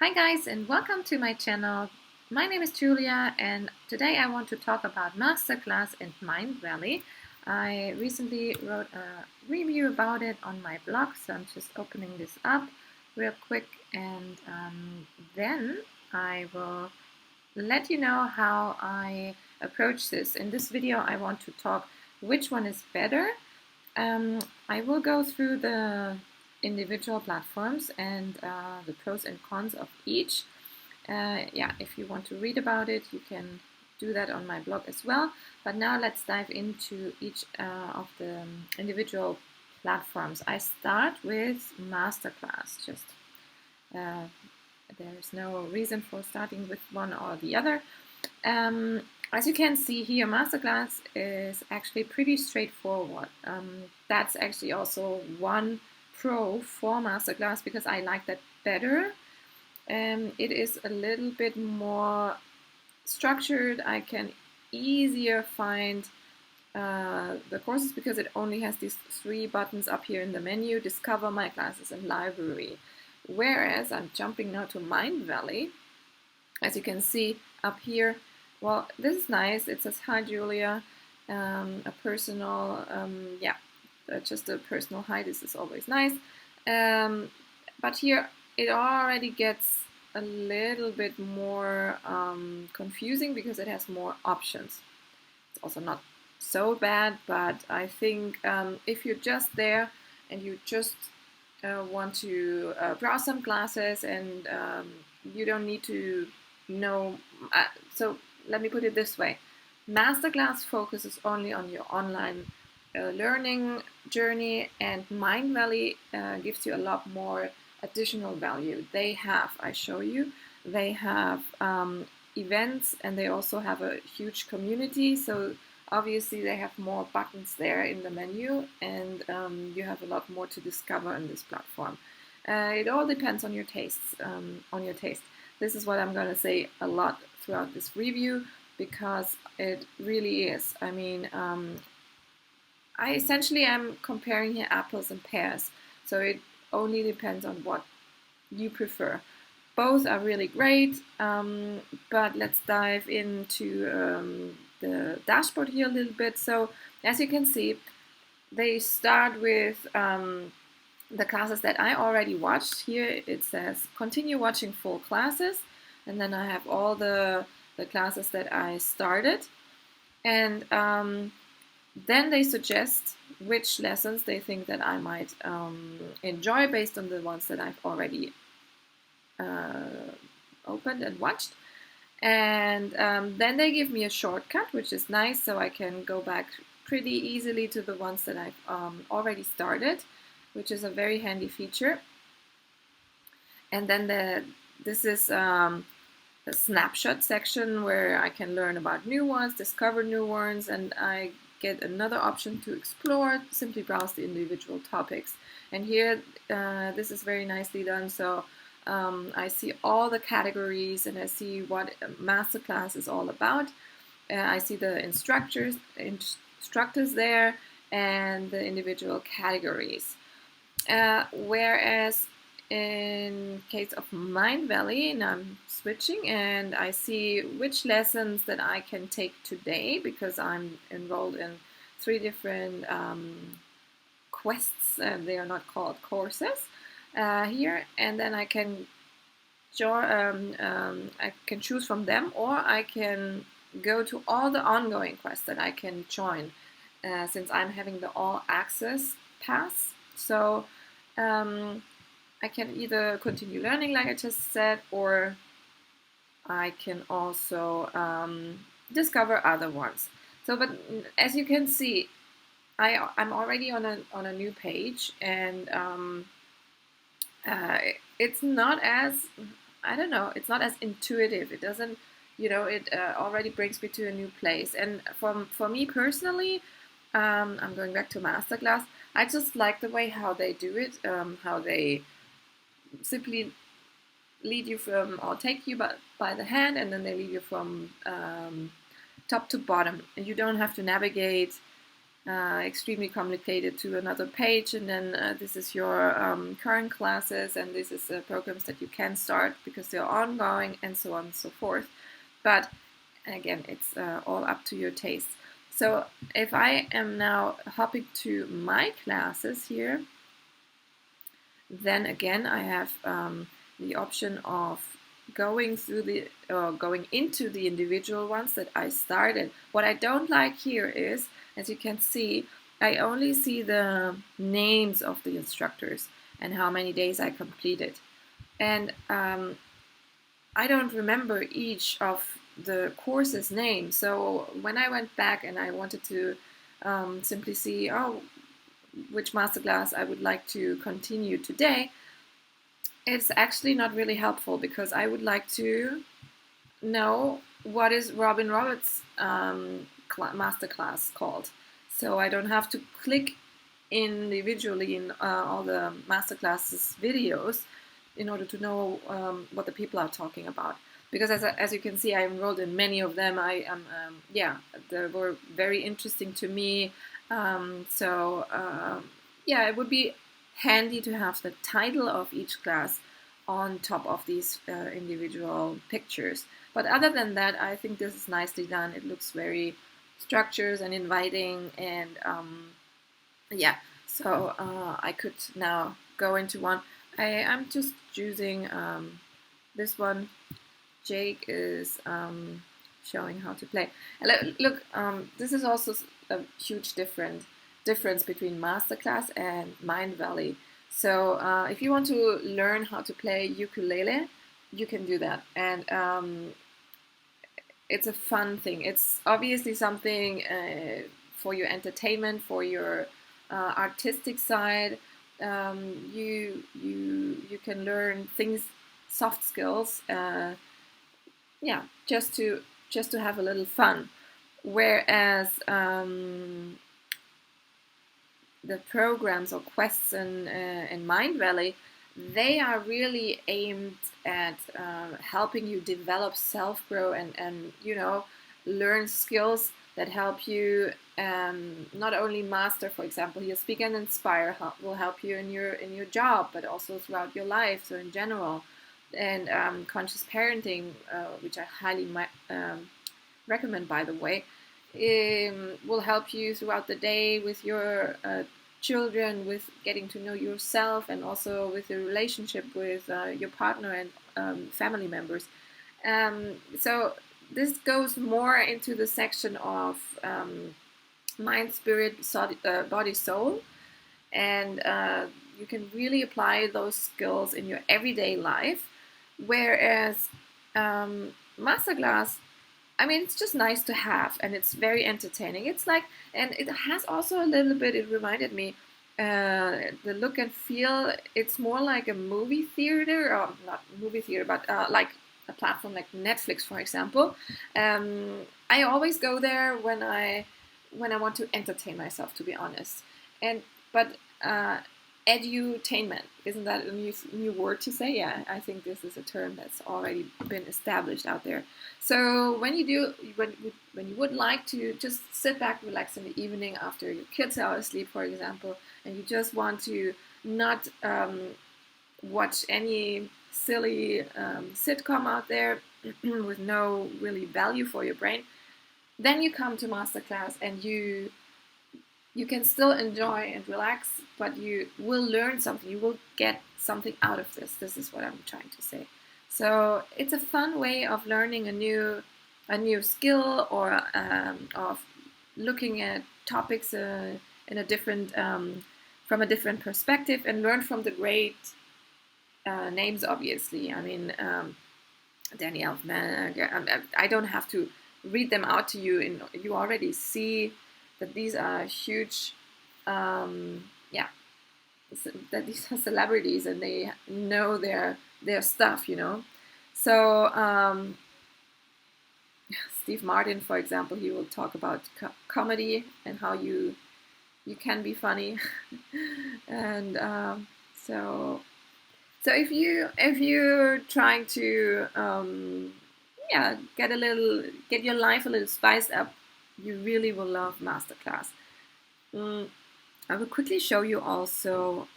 Hi guys, and welcome to my channel. My name is Julia, and today I want to talk about Masterclass and Mindvalley. I recently wrote a review about it on my blog, so I'm just opening this up real quick, and then I will let you know how I approach this. In this video I want to talk which one is better. I will go through the individual platforms and the pros and cons of each. Yeah, if you want to read about it, you can do that on my blog as well. But now let's dive into each of the individual platforms. I start with Masterclass. Just there's no reason for starting with one or the other. As you can see here, Masterclass is actually pretty straightforward. That's actually also one pro for Masterclass because I like that better. It is a little bit more structured. I can easier find the courses because it only has these three buttons up here in the menu: Discover, My Classes, and Library. Whereas I'm jumping now to Mindvalley. As you can see up here, well, this is nice. It says, "Hi Julia," a personal, just a personal hi. This is always nice. But here it already gets a little bit more confusing because it has more options. It's also not so bad, but I think if you're just there and you just want to browse some classes and you don't need to know. So let me put it this way. Masterclass focuses only on your online learning journey, and Mindvalley gives you a lot more additional value. They have, I show you, they have events, and they also have a huge community. So obviously they have more buttons there in the menu, and you have a lot more to discover on this platform. It all depends on your tastes. This is what I'm going to say a lot throughout this review because it really is. I mean, I essentially am comparing here apples and pears, so it only depends on what you prefer. Both are really great, but let's dive into the dashboard here a little bit. So as you can see, they start with the classes that I already watched. Here it says continue watching full classes, and then I have all the classes that I started, and then they suggest which lessons they think that I might enjoy based on the ones that I've already opened and watched. And then they give me a shortcut, which is nice, so I can go back pretty easily to the ones that I've already started, which is a very handy feature. And then this is a snapshot section where I can learn about new ones, discover new ones, and I get another option to explore. Simply browse the individual topics. And here this is very nicely done. So I see all the categories and I see what Masterclass is all about. I see the instructors there and the individual categories. Whereas in case of Mindvalley, and I'm switching and I see which lessons that I can take today because I'm enrolled in 3 different quests, and they are not called courses here, and then I can I can choose from them, or I can go to all the ongoing quests that I can join since I'm having the all access pass. So I can either continue learning like I just said, or I can also discover other ones. So, but as you can see, I'm already on a new page, and it's not as, I don't know, it's not as intuitive. It doesn't, it already brings me to a new place. And for me personally, I'm going back to Masterclass. I just like the way how they do it, how they simply lead you from, or take you by the hand, and then they lead you from top to bottom, and you don't have to navigate extremely complicated to another page, and then this is your current classes, and this is programs that you can start because they're ongoing, and so on and so forth. But again, it's all up to your taste. So if I am now hopping to my classes here, then again I have the option of going into the individual ones that I started. What I don't like here is, as you can see, I only see the names of the instructors and how many days I completed. And I don't remember each of the course's name. So when I went back and I wanted to simply see, which masterclass I would like to continue today, it's actually not really helpful, because I would like to know what is Robin Roberts' masterclass called. So I don't have to click individually in all the masterclasses videos in order to know what the people are talking about. Because as you can see, I enrolled in many of them. I am they were very interesting to me. It would be handy to have the title of each class on top of these individual pictures. But other than that, I think this is nicely done. It looks very structured and inviting, and so I could now go into one. I'm just choosing this one. Jake is showing how to play. And look, this is also a huge difference between Masterclass and Mindvalley. So if you want to learn how to play ukulele, you can do that. And it's a fun thing. It's obviously something for your entertainment, for your artistic side. You can learn things, soft skills. Just to have a little fun. Whereas the programs or quests in Mindvalley, they are really aimed at helping you develop self-grow and learn skills that help you not only master, for example, here Speak and Inspire will help you in your job, but also throughout your life, so in general. And Conscious Parenting, which I highly recommend, by the way, will help you throughout the day with your children, with getting to know yourself, and also with your relationship with your partner and family members. So this goes more into the section of mind, spirit, body, soul, and you can really apply those skills in your everyday life. Whereas Masterclass, I mean, it's just nice to have, and it's very entertaining. It's like, and it has also a little bit, it reminded me, the look and feel, it's more like a movie theater, or not movie theater, but like a platform like Netflix, for example. I always go there when I want to entertain myself, to be honest. But edutainment, isn't that a new word to say? Yeah, I think this is a term that's already been established out there. So when you would like to just sit back, relax in the evening after your kids are asleep, for example, and you just want to not watch any silly sitcom out there with no really value for your brain, then you come to Masterclass, and you can still enjoy and relax, but you will learn something. You will get something out of this. This is what I'm trying to say. So it's a fun way of learning a new skill, or of looking at topics in a different from a different perspective, and learn from the great names. Obviously, I mean, Danny Elfman. I don't have to read them out to you, and you already see that these are huge, that these are celebrities, and they know their stuff, So Steve Martin, for example, he will talk about comedy and how you can be funny, and so if you're trying to get your life a little spiced up, you really will love Masterclass. I will quickly show you also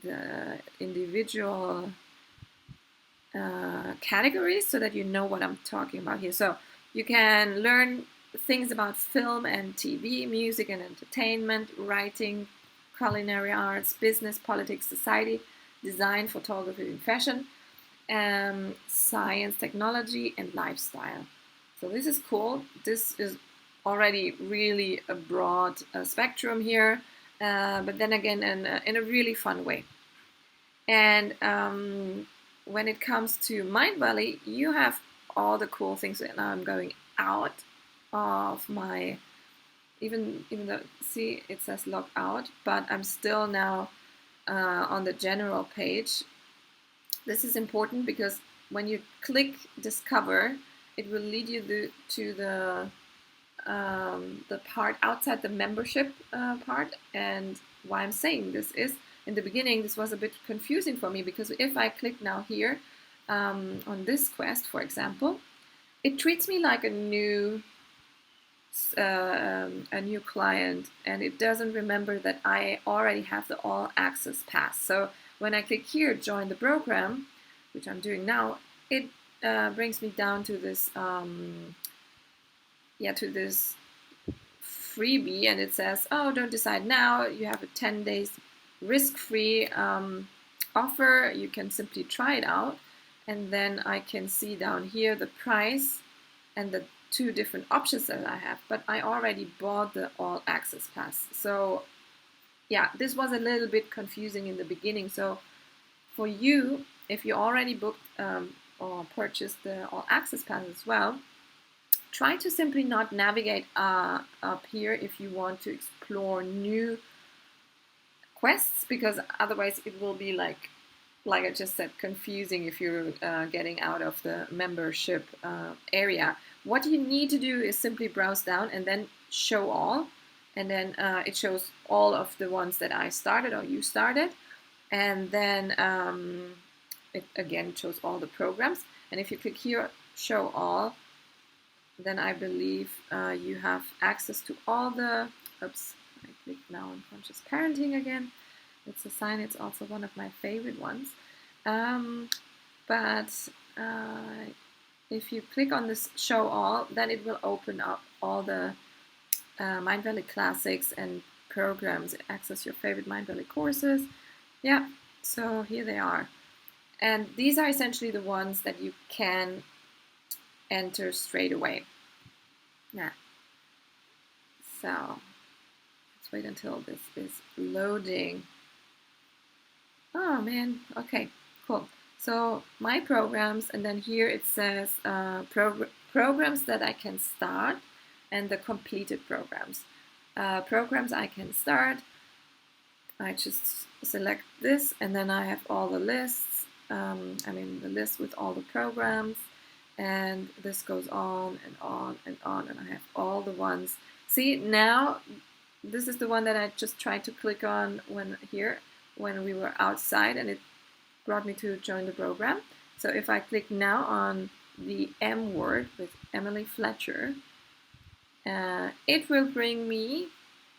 the individual categories so that you know what I'm talking about here. So you can learn things about film and TV, music and entertainment, writing, culinary arts, business, politics, society, design, photography and fashion, science, technology, and lifestyle. So this is cool. This is already really a broad spectrum here, but then again, in a really fun way. And when it comes to Mindvalley, you have all the cool things. And now I'm going out of my, even though, see, it says log out, but I'm still now on the general page. This is important because when you click discover, it will lead you to the part outside the membership part. And why I'm saying this is, in the beginning, this was a bit confusing for me, because if I click now here on this quest, for example, it treats me like a new client, and it doesn't remember that I already have the all access pass. So when I click here, join the program, which I'm doing now, it brings me down to this to this freebie, and it says, oh, don't decide now, you have a 10 days risk-free offer, you can simply try it out. And then I can see down here the price and the two different options that I have, but I already bought the all access pass. So yeah, this was a little bit confusing in the beginning. So for you, if you already booked or purchased the all access pass as well, try to simply not navigate up here if you want to explore new quests, because otherwise it will be like I just said, confusing if you're getting out of the membership area. What you need to do is simply browse down and then show all, and then it shows all of the ones that I started or you started, and then it again shows all the programs. And if you click here, show all, then I believe you have access to all the, oops, I click now on Conscious Parenting again. It's a sign, it's also one of my favorite ones. But if you click on this show all, then it will open up all the Mindvalley classics and programs, access your favorite Mindvalley courses. Yeah, so here they are. And these are essentially the ones that you can enter straight away. Yeah. So let's wait until this is loading. Oh man, okay, cool. So my programs, and then here it says programs that I can start and the completed programs. Programs I can start, I just select this, and then I have all the lists, the list with all the programs, and this goes on and on and on, and I have all the ones. See, now this is the one that I just tried to click on when we were outside, and it brought me to join the program. So if I click now on the M word with Emily Fletcher, it will bring me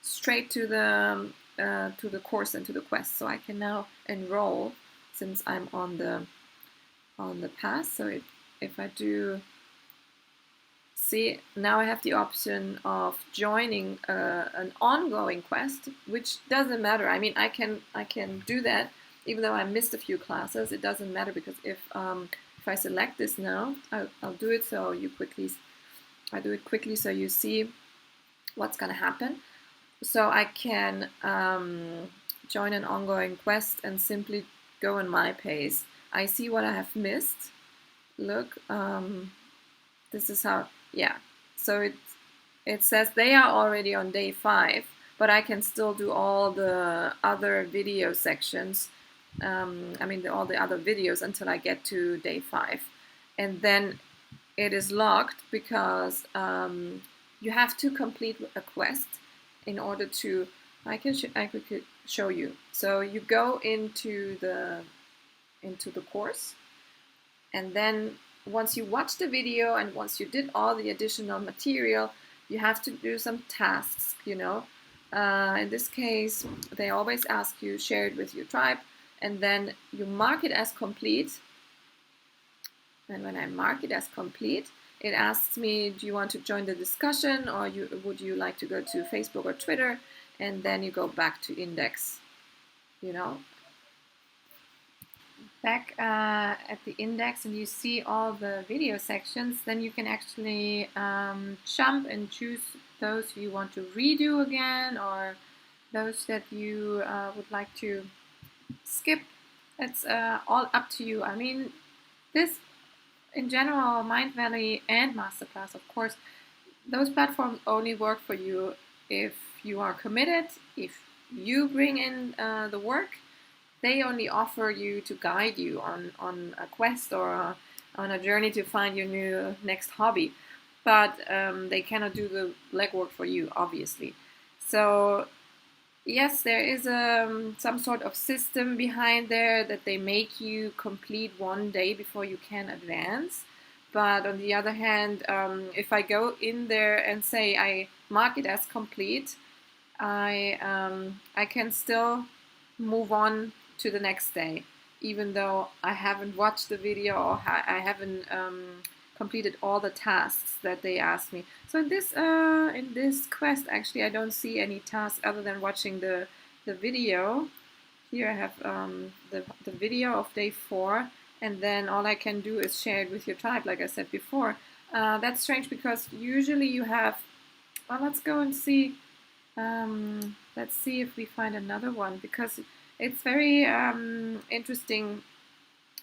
straight to the course and to the quest. So I can now enroll since I'm on the pass. So if I do, see, now I have the option of joining an ongoing quest, which doesn't matter. I mean, I can do that even though I missed a few classes. It doesn't matter, because if I select this now, I'll do it so you quickly. I do it quickly so you see what's gonna happen. So I can join an ongoing quest and simply go in my pace. I see what I have missed. Look, this is how. Yeah, so it says they are already on day 5, but I can still do all the other video sections. All the other videos until I get to day 5, and then it is locked because you have to complete a quest in order to. I could show you. So you go into the course, and then once you watch the video and once you did all the additional material, you have to do some tasks, In this case, they always ask you share it with your tribe, and then you mark it as complete. And when I mark it as complete, it asks me, do you want to join the discussion, or would you like to go to Facebook or Twitter? And then you go back to index, back at the index, and you see all the video sections. Then you can actually jump and choose those you want to redo again, or those that you would like to skip. It's all up to you. I mean, this in general, Mindvalley and Masterclass, of course, those platforms only work for you if you are committed, if you bring in the work. They only offer you to guide you on a quest or on a journey to find your new next hobby. But they cannot do the legwork for you, obviously. So yes, there is some sort of system behind there that they make you complete one day before you can advance. But on the other hand, if I go in there and say I mark it as complete, I can still move on to the next day, even though I haven't watched the video or I haven't completed all the tasks that they asked me. So in this quest, actually, I don't see any tasks other than watching the video. Here I have the video of day 4, and then all I can do is share it with your tribe, like I said before. That's strange because usually you have. Well, let's go and see. Let's see if we find another one, because it's very interesting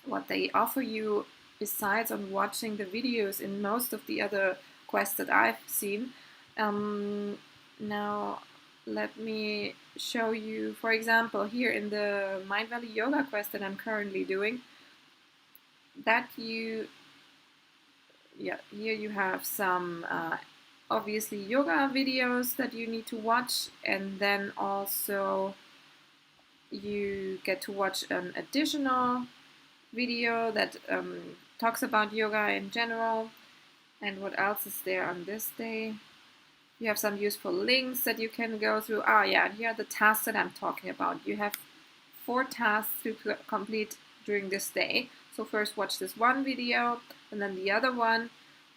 what they offer you besides on watching the videos in most of the other quests that I've seen. Now let me show you, for example, here in the Mindvalley Yoga quest that I'm currently doing, that here you have some obviously yoga videos that you need to watch, and then also you get to watch an additional video that talks about yoga in general. And what else is there on this day? You have some useful links that you can go through. Yeah, and here are the tasks that I'm talking about. You have 4 tasks to complete during this day. So first watch this one video, and then the other one,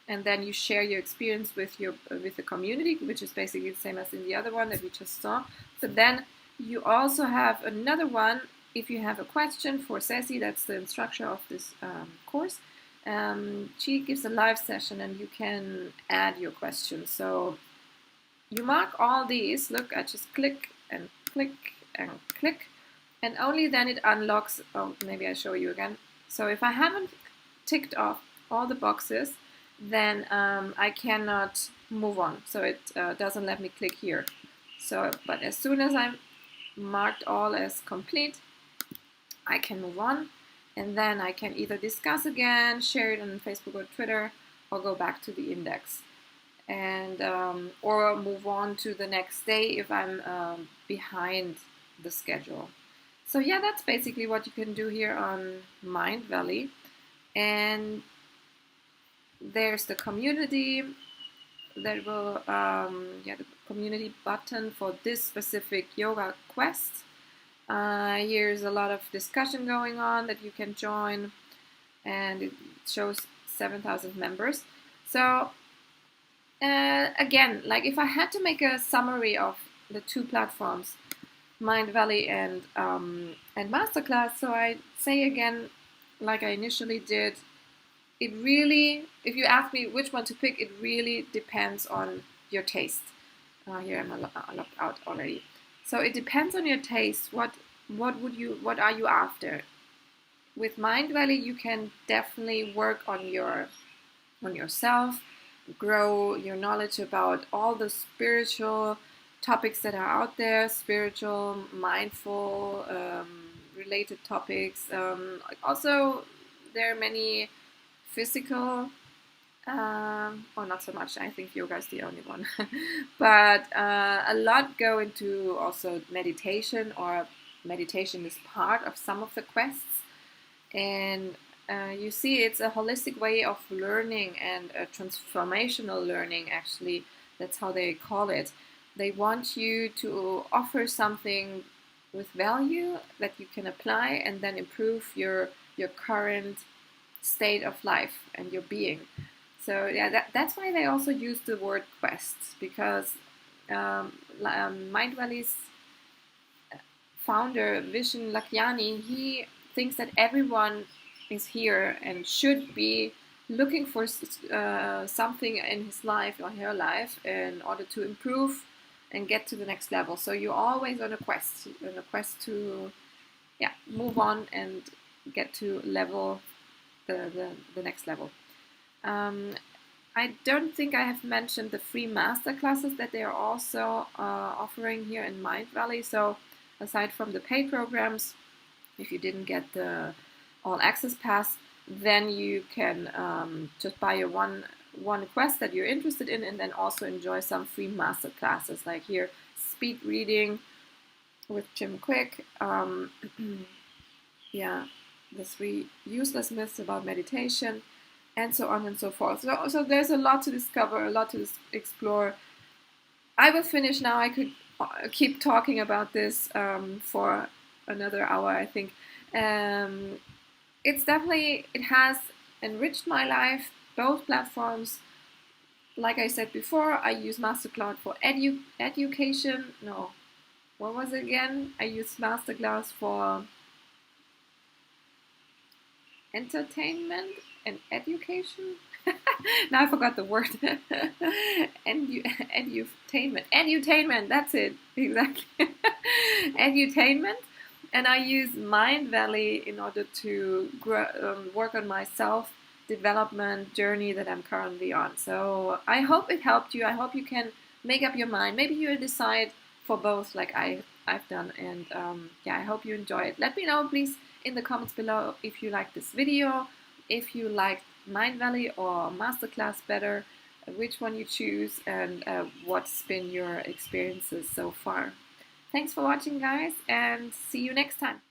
and then you share your experience with the community, which is basically the same as in the other one that we just saw. So then you also have another one if you have a question for Ceci, that's the instructor of this course. She gives a live session and you can add your questions. So you mark all these. Look, I just click and click and click, and only then it unlocks. Oh, maybe I show you again. So if I haven't ticked off all the boxes, then I cannot move on. So it doesn't let me click here. So, but as soon as I'm marked all as complete, I can move on, and then I can either discuss again, share it on Facebook or Twitter, or go back to the index, and or move on to the next day if I'm behind the schedule. So yeah, that's basically what you can do here on Mindvalley. And there's the community that will the community button for this specific yoga quest. Here's a lot of discussion going on that you can join, and it shows 7,000 members. So again, like if I had to make a summary of the 2 platforms, Mindvalley and Masterclass, so I say again, like I initially did, it really, if you ask me which one to pick, it really depends on your taste. Here I'm locked out already. So it depends on your taste. What are you after? With Mindvalley, you can definitely work on yourself, grow your knowledge about all the spiritual topics that are out there, spiritual, mindful, related topics. Also, there are many physical, or not so much. I think yoga is the only one, but a lot go into also meditation, or meditation is part of some of the quests. And you see, it's a holistic way of learning and a transformational learning, actually. That's how they call it. They want you to offer something with value that you can apply and then improve your current state of life and your being. So yeah, that's why they also use the word quest, because Mindvalley's founder Vishen Lakiani, he thinks that everyone is here and should be looking for something in his life or her life in order to improve and get to the next level. So you're always on a quest to move on and get to level the next level. I don't think I have mentioned the free masterclasses that they are also offering here in Mindvalley. So aside from the paid programs, if you didn't get the all access pass, then you can just buy your one quest that you're interested in, and then also enjoy some free master classes, like here speed reading with Jim Quick, yeah, the 3 useless myths about meditation, and so on and so forth. So there's a lot to discover, a lot to explore. I will finish now. I could keep talking about this for another hour, I think. It's definitely, it has enriched my life, both platforms. Like I said before, I use Masterclass for education. No, what was it again? I use Masterclass for entertainment and education. Now I forgot the word. Edutainment, that's it, exactly. Edutainment. And I use Mindvalley in order to work on my self-development journey that I'm currently on. So I hope it helped you. I hope you can make up your mind. Maybe you'll decide for both like I've done. And yeah, I hope you enjoy it. Let me know, please, in the comments below if you like this video, if you liked Mindvalley or Masterclass better, which one you choose, and what's been your experiences so far. Thanks for watching, guys, and see you next time.